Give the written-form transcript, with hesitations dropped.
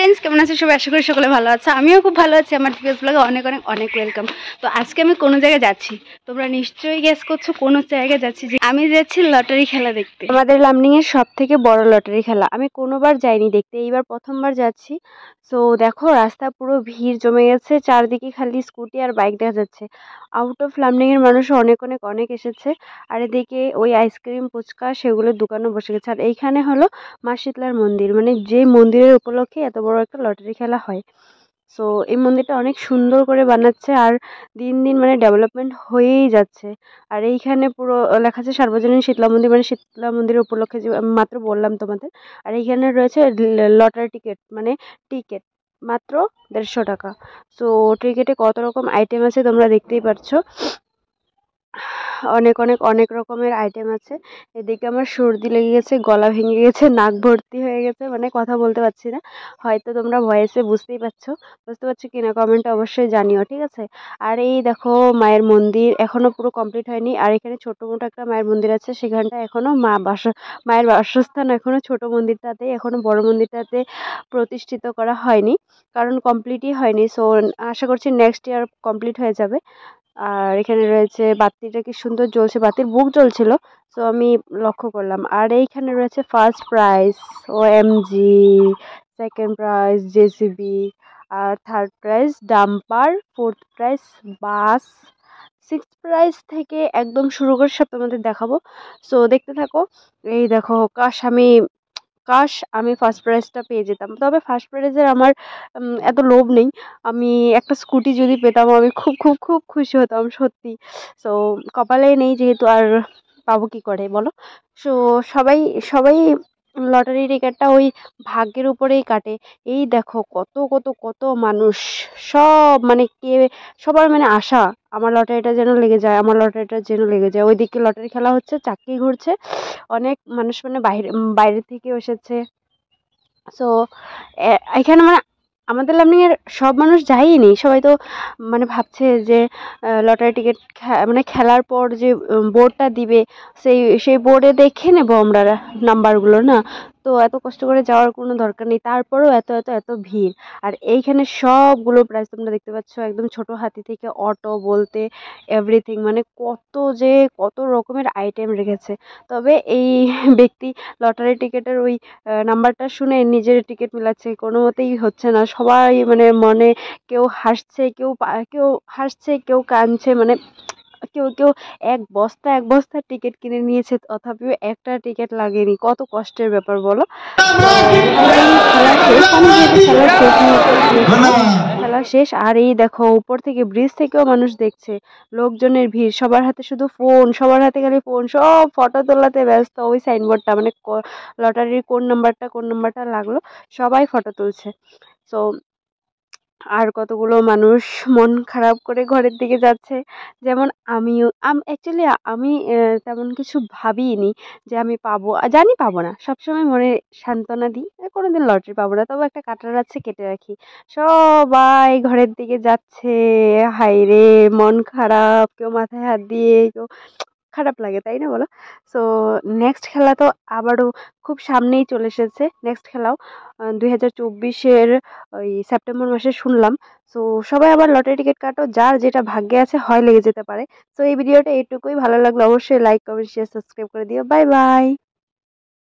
Friends, কেমন আছে সবাই? আশা করি সকলে ভালো আছে। আমিও খুব ভালো আছি। আমার টিভিএস ব্লগে অনেক অনেক অনেক ওয়েলকাম। তো আজকে আমি কোনো জায়গায় যাচ্ছি, তোমরা নিশ্চয়ই গেস করছো কোনো জায়গায় যাচ্ছি। যে আমি যাচ্ছি লটারি খেলা দেখতে। আমাদের লামডিং এর সব থেকে বড় লটারি খেলা। আমি কোনোবার যাইনি দেখতে, এইবার প্রথমবার যাচ্ছি। সো দেখো, রাস্তা পুরো ভিড় জমে গেছে, চারদিকে খালি স্কুটি আর বাইক দেখা যাচ্ছে। আউট অফ লামডিং এর মানুষ অনেক অনেক অনেক এসেছে। আর এদিকে ওই আইসক্রিম ফুচকা সেগুলোর দোকানও বসে গেছে। আর এইখানে হলো মা শীতলার মন্দির, মানে যে মন্দিরের উপলক্ষে এত বড় একটা লটারি খেলা হয়। সো এই মন্দিরটা অনেক সুন্দর করে বানাচ্ছে, আর দিন দিন মানে ডেভেলপমেন্ট হয়েই যাচ্ছে। আর এইখানে পুরো লেখা আছে সার্বজনীন শীতলা মন্দির, মানে শীতলা মন্দিরের উপলক্ষে, যে আমি মাত্র বললাম তোমাদের। আর এইখানে রয়েছে লটারি টিকিট, মানে টিকিট মাত্র 150 টাকা। সো টিকিটে কত রকম আইটেম আছে তোমরা দেখতেই পাচ্ছ। অনেক অনেক অনেক রকমের আইটেম আছে। এদিকে আমার সর্দি লেগে গেছে, গলা ভেঙে গেছে, নাক ভর্তি হয়ে গেছে, মানে কথা বলতে পারছি না। হয়তো তোমরা ভয়েসে বুঝতে পারছো কিনা কমেন্টে অবশ্যই জানিও, ঠিক আছে? আর এই দেখো, মায়ের মন্দির এখনো পুরো কমপ্লিট হয়নি। আর এখানে ছোট মোটো একটা মায়ের মন্দির আছে, সেখানটা এখনো মায়ের বাসস্থান এখনো ছোট মন্দিরটাতে, এখনো বড় মন্দিরটাতে প্রতিষ্ঠিত করা হয়নি, কারণ কমপ্লিটই হয়নি। সো আশা করছি নেক্সট ইয়ার কমপ্লিট হয়ে যাবে। আর এখানে রয়েছে বাতিটা কি সুন্দর জ্বলছে, বাতির বুক জ্বলছিল, তো আমি লক্ষ্য করলাম। আর এইখানে রয়েছে first prize OMG, second prize JCB, আর third prize dumper, fourth prize bus, six prize থেকে একদম শুরু করে সব তোমাদের দেখাবো। সো দেখতে থাকো। এই দেখো, কাশ আমি ফার্স্ট প্রাইজটা পেয়ে যেতাম, তবে ফার্স্ট প্রাইজের আমার এত লোভ নেই। আমি একটা স্কুটি যদি পেতাম আমি খুব খুব খুব খুশি হতাম সত্যি। সো কপালে নেই যেহেতু, আর পাবো কি করে বলো? সো সবাই সবাই লটারি টিকিটটা ওই ভাগ্যের উপরেই কাটে। এই দেখো কত কত কত মানুষ, সব মানে সবার মানে আশা আমার লটারিটা যেন লেগে যায়, আমার লটারিটা যেন লেগে যায়। ওইদিকে লটারি খেলা হচ্ছে, চাকরি ঘুরছে, অনেক মানুষ মানে বাইরে থেকেও এসেছে। সো এখানে মানে আমাদের লার্নিং এর সব মানুষ যায়নি, সবাই তো মানে ভাবছে যে লটারি টিকিট মানে খেলার পর যে বোর্ডটা দিবে, সেই বোর্ডে দেখে নেবো আমরা নাম্বারগুলো, না? তো এত কষ্ট করে যাওয়ার কোনো দরকার নেই, তারপরেও এত এত এত ভিড়। আর এইখানে সবগুলো প্রাইস তোমরা দেখতে পাচ্ছ, একদম ছোট হাতি থেকে অটো বলতে এভরিথিং, মানে কত রকমের আইটেম রেখেছে। তবে এই ব্যক্তি লটারি টিকিটের ওই নাম্বারটা শুনে নিজের টিকিট মিলাচ্ছে, কোনো মতেই হচ্ছে না। সবাই মানে মনে কেউ হাসছে, কেউ হাসছে, কেউ কাঁদছে, মানে কেউ কেউ এক বস্তা টিকিট কিনে নিয়েছে, তথাপিও একটা টিকিট লাগেনি। কত কষ্টের ব্যাপার বলো? খেলা শেষ। আর এই দেখো, উপর থেকে ব্রিজ থেকেও মানুষ দেখছে, লোকজনের ভিড়, সবার হাতে শুধু ফোন, সবার হাতে খালি ফোন, সব ফটো তোলাতে ব্যস্ত। ওই সাইনবোর্ডটা মানে লটারির কোন নাম্বারটা লাগলো, সবাই ফটো তুলছে। সো আর কতগুলো মানুষ মন খারাপ করে ঘরের দিকে যাচ্ছে। যেমন আমিও অ্যাকচুয়ালি আমি তেমন কিছু ভাবিনি যে আমি পাবো, জানি পাবো না, সবসময় মনে সান্ত্বনা দিই কোনোদিন লটারি পাবো না, তবে একটা কাটার আছে, কেটে রাখি। সবাই ঘরের দিকে যাচ্ছে, হায়রে মন খারাপ, কেউ মাথায় হাত দিয়ে, কেউ খারাপ লাগে, তাই না বলো? সো নেক্সট খেলা তো আবারও খুব সামনেই চলে এসেছে। নেক্সট খেলাও 2024-এর ওই সেপ্টেম্বর মাসে শুনলাম। সো সবাই আবার লটারি টিকিট কাটো, যার যেটা ভাগ্যে আছে হয় লেগে যেতে পারে। সো এই ভিডিওটা এইটুকুই, ভালো লাগলো অবশ্যই লাইক কমেন্ট শেয়ার সাবস্ক্রাইব করে দিও। Bye bye.